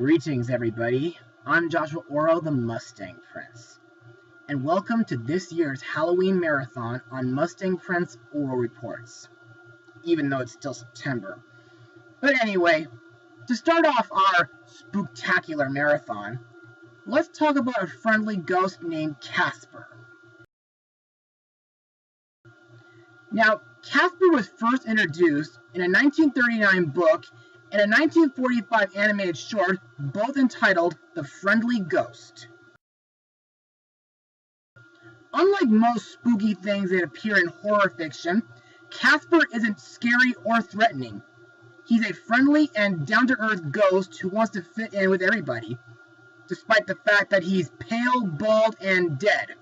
Greetings, everybody. I'm Joshua Orro, the Mustang Prince, and welcome to this year's Halloween marathon on Mustang Prince Orro Reports, even though it's still September. But anyway, to start off our spooktacular marathon, let's talk about a friendly ghost named Casper. Now, Casper was first introduced in a 1939 book and a 1945 animated short, both entitled The Friendly Ghost. Unlike most spooky things that appear in horror fiction, Casper isn't scary or threatening. He's a friendly and down-to-earth ghost who wants to fit in with everybody, despite the fact that he's pale, bald, and dead.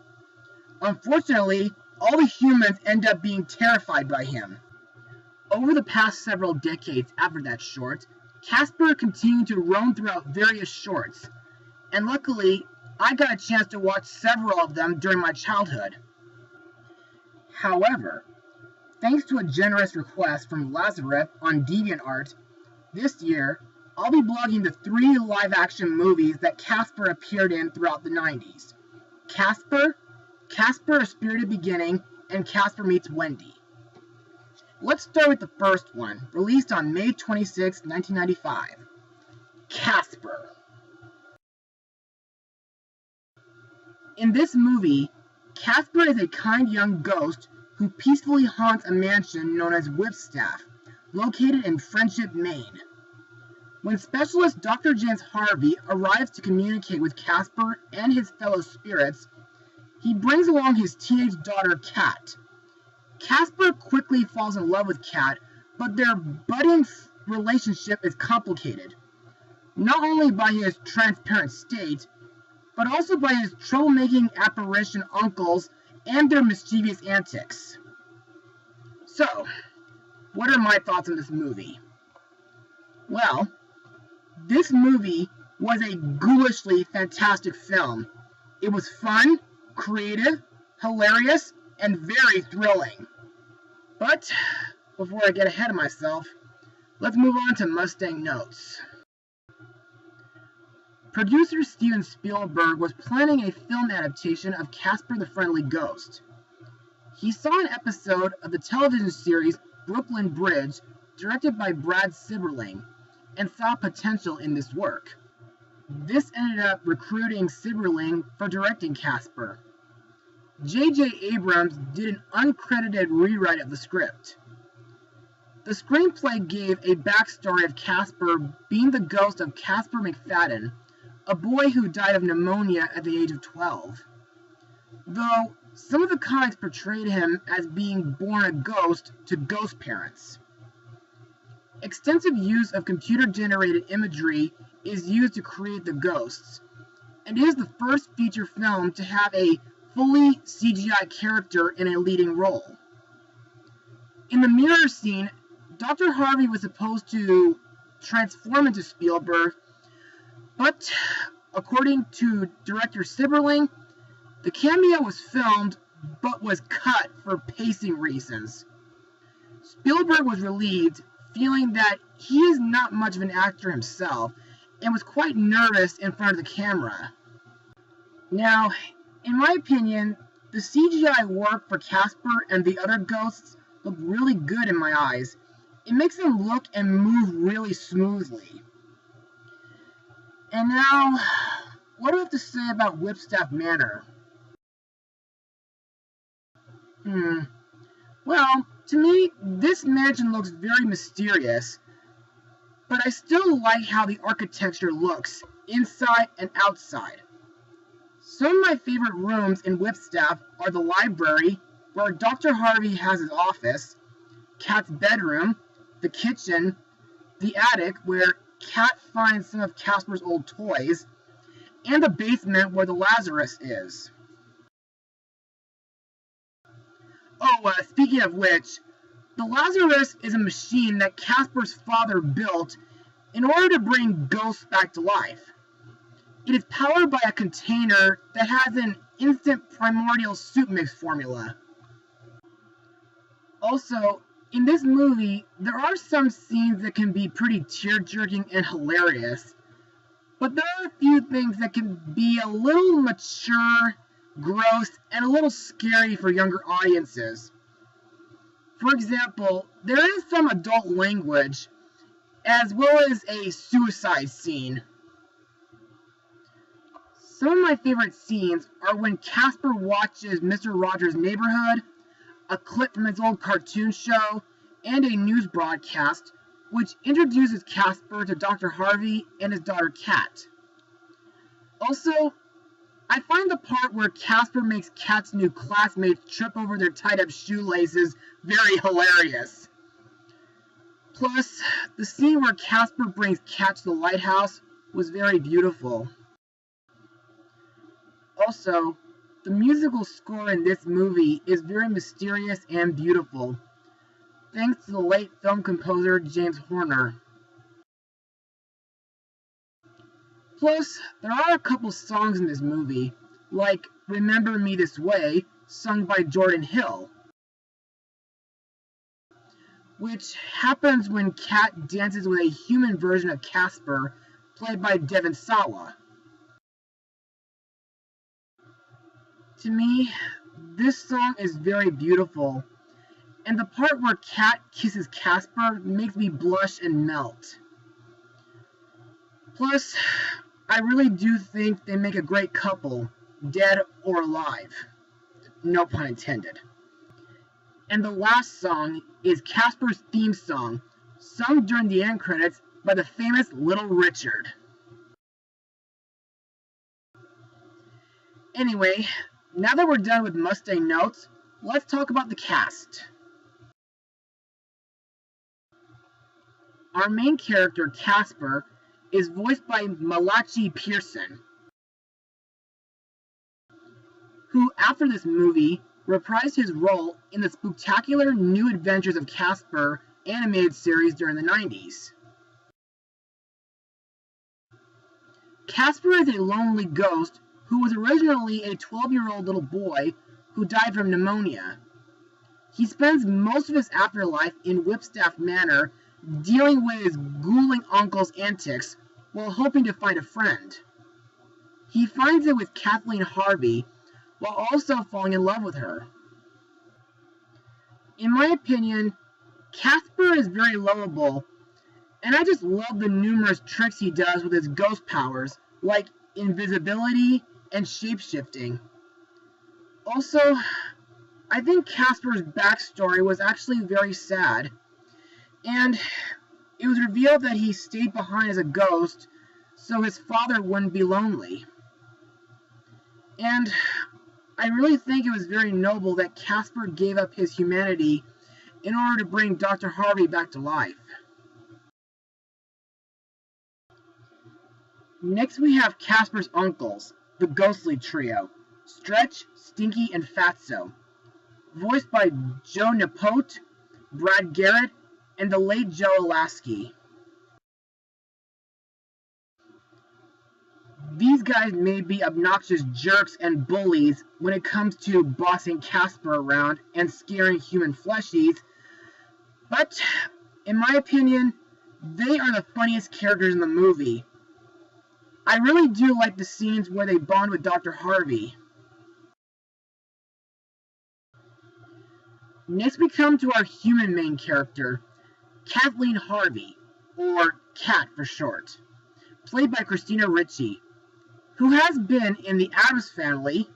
Unfortunately, all the humans end up being terrified by him. Over the past several decades after that short, Casper continued to roam throughout various shorts, and luckily, I got a chance to watch several of them during my childhood. However, thanks to a generous request from Lazarus on DeviantArt, this year, I'll be blogging the 3 live-action movies that Casper appeared in throughout the 90s. Casper, A Spirited Beginning, and Casper Meets Wendy. Let's start with the first one, released on May 26, 1995. Casper. In this movie, Casper is a kind young ghost who peacefully haunts a mansion known as Whipstaff, located in Friendship, Maine. When specialist Dr. James Harvey arrives to communicate with Casper and his fellow spirits, he brings along his teenage daughter, Kat. Casper quickly falls in love with Kat, but their budding relationship is complicated, not only by his transparent state, but also by his troublemaking apparition uncles and their mischievous antics. So, what are my thoughts on this movie? Well, this movie was a ghoulishly fantastic film. It was fun, creative, hilarious, and very thrilling. But, before I get ahead of myself, let's move on to Mustang Notes. Producer Steven Spielberg was planning a film adaptation of Casper the Friendly Ghost. He saw an episode of the television series Brooklyn Bridge, directed by Brad Silberling, and saw potential in this work. This ended up recruiting Silberling for directing Casper. J.J. Abrams did an uncredited rewrite of the script. The screenplay gave a backstory of Casper being the ghost of Casper McFadden, a boy who died of pneumonia at the age of 12. Though, some of the comics portrayed him as being born a ghost to ghost parents. Extensive use of computer-generated imagery is used to create the ghosts, and it is the first feature film to have a fully CGI character in a leading role. In the mirror scene, Dr. Harvey was supposed to transform into Spielberg, but according to director Silberling, the cameo was filmed but was cut for pacing reasons. Spielberg was relieved, feeling that he is not much of an actor himself and was quite nervous in front of the camera. Now, in my opinion, the CGI work for Casper and the other ghosts look really good in my eyes. It makes them look and move really smoothly. And now, what do I have to say about Whipstaff Manor? Well, to me, this mansion looks very mysterious, but I still like how the architecture looks, inside and outside. Some of my favorite rooms in Whipstaff are the library, where Dr. Harvey has his office, Kat's bedroom, the kitchen, the attic, where Kat finds some of Casper's old toys, and the basement where the Lazarus is. Oh, speaking of which, the Lazarus is a machine that Casper's father built in order to bring ghosts back to life. It is powered by a container that has an instant primordial soup mix formula. Also, in this movie, there are some scenes that can be pretty tear-jerking and hilarious, But there are a few things that can be a little mature, gross, and a little scary for younger audiences. For example, there is some adult language, as well as a suicide scene. Some of my favorite scenes are when Casper watches Mr. Rogers' Neighborhood, a clip from his old cartoon show, and a news broadcast, which introduces Casper to Dr. Harvey and his daughter Kat. Also, I find the part where Casper makes Kat's new classmates trip over their tied-up shoelaces very hilarious. Plus, the scene where Casper brings Kat to the lighthouse was very beautiful. Also, the musical score in this movie is very mysterious and beautiful, thanks to the late film composer James Horner. Plus, there are a couple songs in this movie, like Remember Me This Way, sung by Jordan Hill, which happens when Kat dances with a human version of Casper, played by Devon Sawa. To me, this song is very beautiful, and the part where Kat kisses Casper makes me blush and melt. Plus, I really do think they make a great couple, dead or alive. No pun intended. And the last song is Casper's theme song, sung during the end credits by the famous Little Richard. Anyway, now that we're done with Mustang Notes, let's talk about the cast. Our main character, Casper, is voiced by Malachi Pearson, who, after this movie, reprised his role in the spectacular New Adventures of Casper animated series during the 90s. Casper is a lonely ghost who was originally a 12-year-old little boy who died from pneumonia. He spends most of his afterlife in Whipstaff Manor dealing with his ghouling uncle's antics while hoping to find a friend. He finds it with Kathleen Harvey while also falling in love with her. In my opinion, Casper is very lovable, and I just love the numerous tricks he does with his ghost powers, like invisibility and shape-shifting. Also, I think Casper's backstory was actually very sad, and it was revealed that he stayed behind as a ghost so his father wouldn't be lonely. And I really think it was very noble that Casper gave up his humanity in order to bring Dr. Harvey back to life. Next we have Casper's uncles, the ghostly trio, Stretch, Stinky, and Fatso, voiced by Joe Napote, Brad Garrett, and the late Joe Lasky. These guys may be obnoxious jerks and bullies when it comes to bossing Casper around and scaring human fleshies, but in my opinion, they are the funniest characters in the movie. I really do like the scenes where they bond with Dr. Harvey. Next we come to our human main character, Kathleen Harvey, or Kat for short, played by Christina Ricci, who has been in The Addams Family,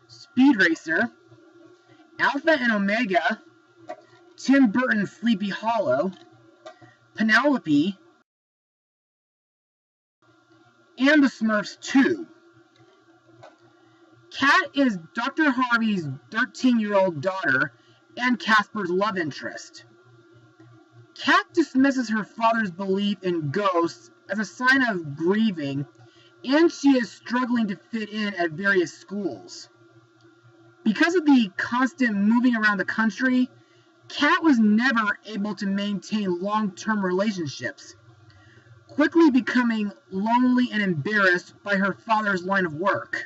Speed Racer, Alpha and Omega, Tim Burton's Sleepy Hollow, Penelope, and The Smurfs 2. Kat is Dr. Harvey's 13-year-old daughter and Casper's love interest. Kat dismisses her father's belief in ghosts as a sign of grieving, and she is struggling to fit in at various schools. Because of the constant moving around the country, Kat was never able to maintain long-term relationships, quickly becoming lonely and embarrassed by her father's line of work.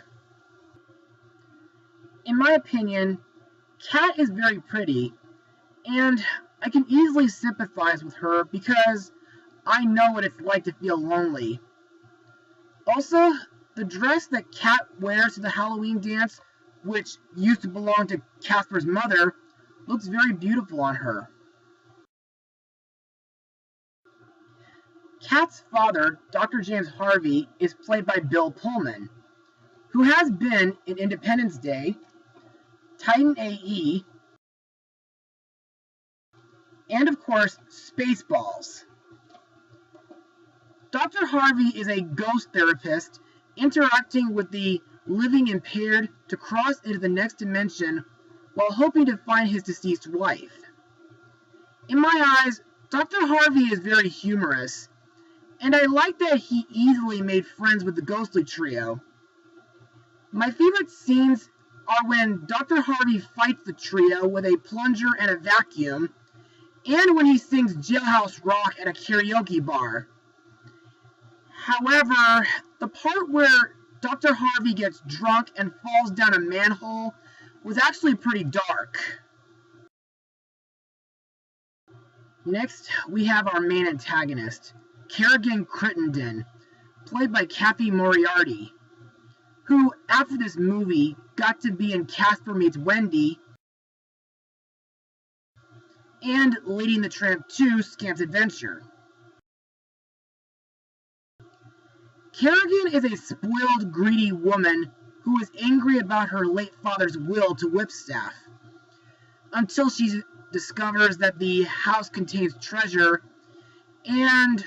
In my opinion, Kat is very pretty, and I can easily sympathize with her because I know what it's like to feel lonely. Also, the dress that Kat wears to the Halloween dance, which used to belong to Casper's mother, looks very beautiful on her. Kat's father, Dr. James Harvey, is played by Bill Pullman, who has been in Independence Day, Titan AE, and of course, Spaceballs. Dr. Harvey is a ghost therapist interacting with the living impaired to cross into the next dimension while hoping to find his deceased wife. In my eyes, Dr. Harvey is very humorous, and I like that he easily made friends with the ghostly trio. My favorite scenes are when Dr. Harvey fights the trio with a plunger and a vacuum, and when he sings Jailhouse Rock at a karaoke bar. However, the part where Dr. Harvey gets drunk and falls down a manhole was actually pretty dark. Next, we have our main antagonist, Kerrigan Crittenden, played by Kathy Moriarty, who, after this movie, got to be in Casper Meets Wendy and Lady and the Tramp 2 Scamp's Adventure. Kerrigan is a spoiled, greedy woman who is angry about her late father's will to Whipstaff, until she discovers that the house contains treasure and,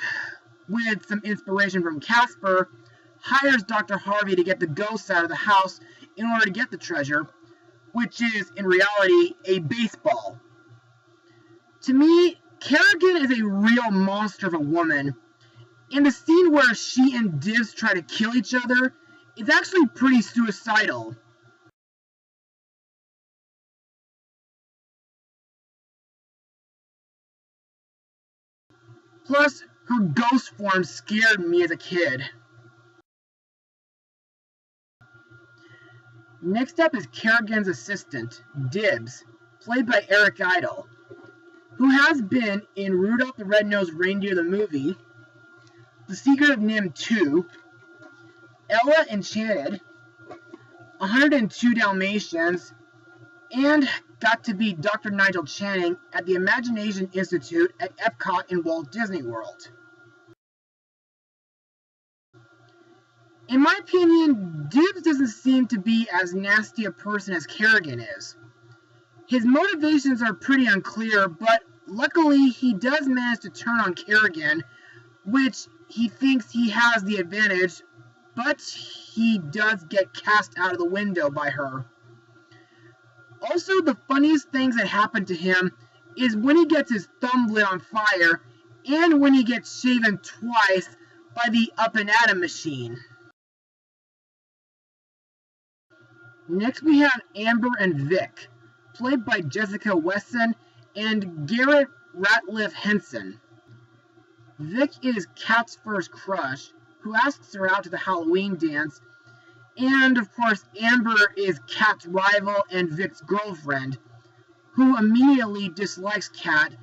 with some inspiration from Casper, hires Dr. Harvey to get the ghosts out of the house in order to get the treasure, which is, in reality, a baseball. To me, Kerrigan is a real monster of a woman. In the scene where she and Divs try to kill each other, it's actually pretty suicidal. Plus, her ghost form scared me as a kid. Next up is Kerrigan's assistant, Dibs, played by Eric Idle, who has been in Rudolph the Red-Nosed Reindeer the movie, The Secret of NIMH 2, Ella Enchanted, 102 Dalmatians, and got to be Dr. Nigel Channing at the Imagination Institute at Epcot in Walt Disney World. In my opinion, Dibs doesn't seem to be as nasty a person as Kerrigan is. His motivations are pretty unclear, but luckily he does manage to turn on Kerrigan, which he thinks he has the advantage, but he does get cast out of the window by her. Also, the funniest things that happen to him is when he gets his thumb lit on fire, and when he gets shaven twice by the Up and Atom machine. Next we have Amber and Vic, played by Jessica Wesson and Garrett Ratliff Henson. Vic is Kat's first crush, who asks her out to the Halloween dance, and of course Amber is Kat's rival and Vic's girlfriend, who immediately dislikes Kat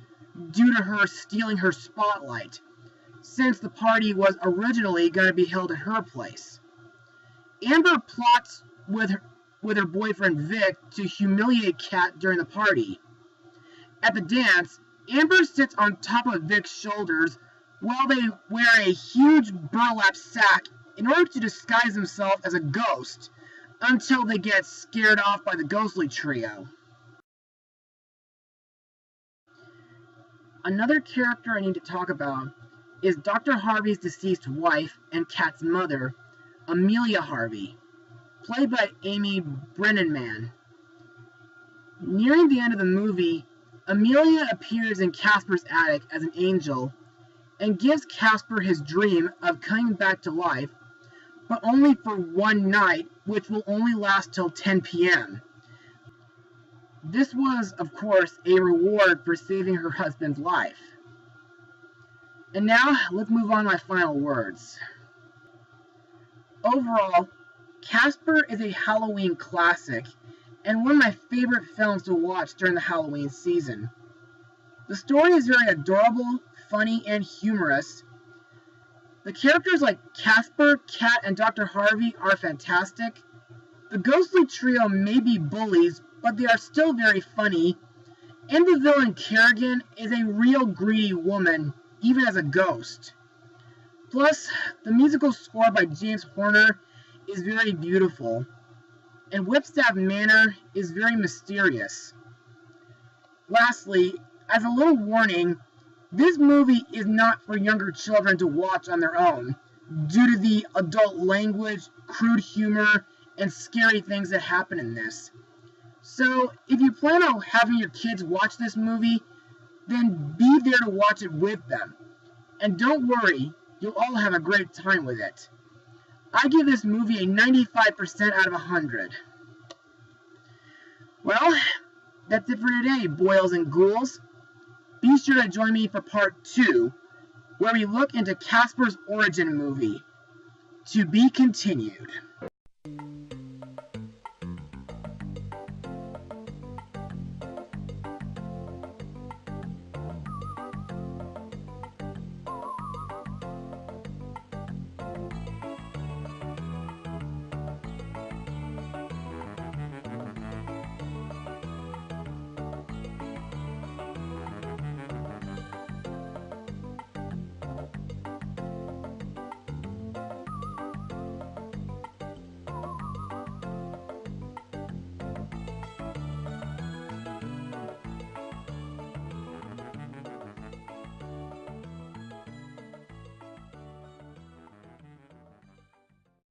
due to her stealing her spotlight, since the party was originally going to be held at her place. Amber plots with her boyfriend Vic to humiliate Kat during the party. At the dance, Amber sits on top of Vic's shoulders while they wear a huge burlap sack in order to disguise themselves as a ghost until they get scared off by the ghostly trio. Another character I need to talk about is Dr. Harvey's deceased wife and Kat's mother, Amelia Harvey, played by Amy Brenneman. Nearing the end of the movie, Amelia appears in Casper's attic as an angel and gives Casper his dream of coming back to life, but only for one night, which will only last till 10 p.m. This was, of course, a reward for saving her husband's life. And now, let's move on to my final words. Overall, Casper is a Halloween classic, and one of my favorite films to watch during the Halloween season. The story is very adorable, funny, and humorous, The characters like Casper, Cat, and Dr. Harvey are fantastic. The ghostly trio may be bullies, but they are still very funny. And the villain Kerrigan is a real greedy woman, even as a ghost. Plus, the musical score by James Horner is very beautiful, and Whipstaff Manor is very mysterious. Lastly, as a little warning, this movie is not for younger children to watch on their own, due to the adult language, crude humor, and scary things that happen in this. So, if you plan on having your kids watch this movie, then be there to watch it with them. And don't worry, you'll all have a great time with it. I give this movie a 95% out of 100. Well, that's it for today, boils and ghouls. Be sure to join me for part 2, where we look into Casper's origin movie. To be continued.